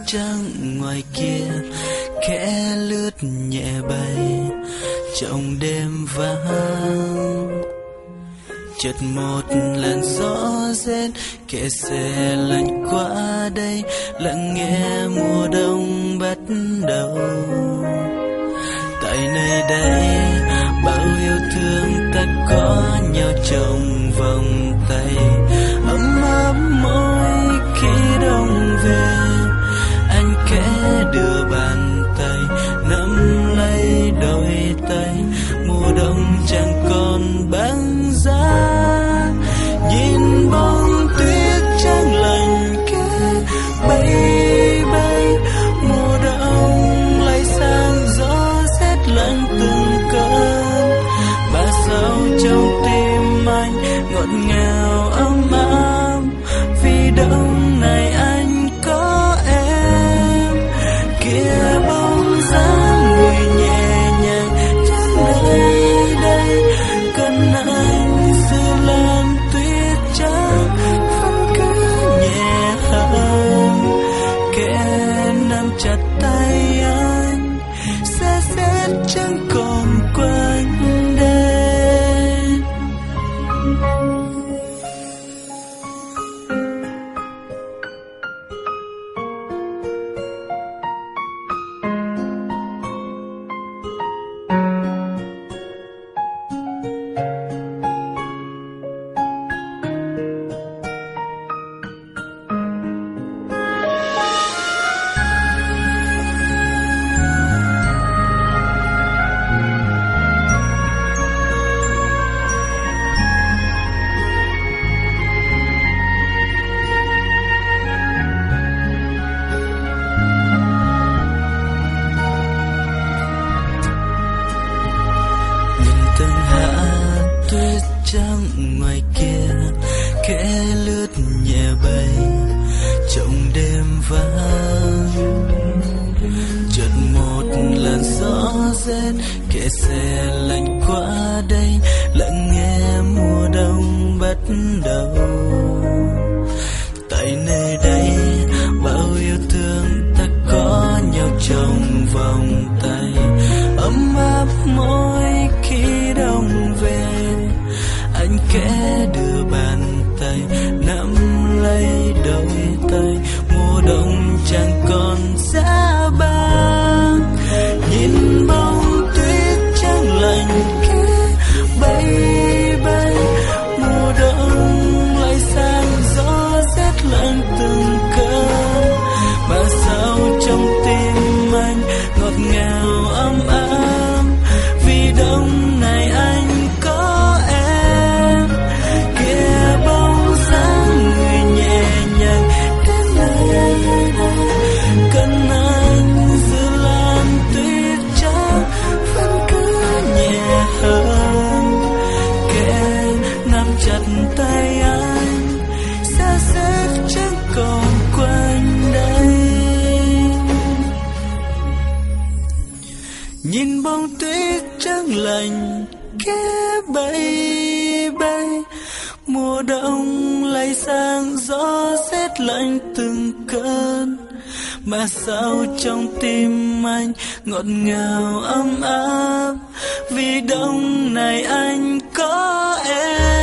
trăng ngoài kia khẽ lướt nhẹ bay trong đêm vắng. Chợt một làn gió rét kẻ xe lạnh qua đây, lặng nghe mùa đông bắt đầu. Tại nơi đây bao yêu thương ta có nhau trong vòng tay, ấm áp mỗi khi đông về. Anh khẽ đưa bàn tay nắm lấy đôi tay, mùa đông chẳng còn băng giá. Nhìn bóng tuyết trắng lạnh kia bay bay, mùa đông lại sang gió rét lạnh từng cơn. Mà sao trong tim anh ngọt ngào ấm áp, vì đông này anh có em. Kia bóng dáng người nhẹ nhàng trên nơi đây, cần anh giữ lan tuyết trắng vẫn cứ nhẹ hơn. Kẻ nắm chặt tay anh sẽ rét chẳng còn quanh đây. Từng hạt tuyết trắng ngoài kia khẽ lướt nhẹ bay trong đêm vắng. Chợt một làn gió rét kẻ xe lạnh qua đây, lặng nghe mùa đông bắt đầu. Tại nơi đây bao yêu thương ta có nhau trong vòng tay, ấm áp mỗi khi đông về. Anh khẽ đưa bàn tay nắm lấy đôi tay, mùa đông chẳng còn giá băng. Nhìn bóng tuyết trắng lạnh kia bay bay, mùa đông lại sang gió rét lạnh từng cơn. Mà sao trong tim anh ngọt ngào ấm áp, vì đông này anh có em. Kia bóng dáng người nhẹ nhàng đến nơi đây, cần anh giữ lan tuyết trắng vẫn cứ nhẹ hơn. Kẻ nắm chặt tay anh xa rét chẳng còn quanh đây. Nhìn bóng tuyết trắng lạnh kia bay bay, mùa đông lại sang gió rét lạnh từng cơn. Mà sao trong tim anh ngọt ngào ấm áp, vì đông này anh có em.